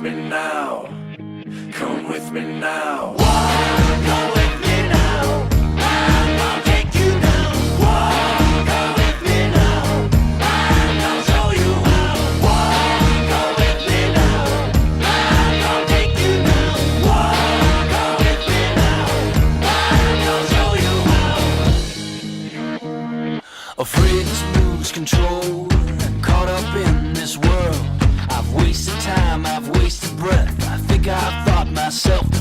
me now. Come with me now. Walk, go with me now. I'll take you down. Walk, go with me now. I'll show you how. Walk, go with me now. I'll take you down. Walk, go with me now. I'll show you how. Afraid to lose control, caught up in this world. I've wasted time, I've wasted breath. I think I've thought myself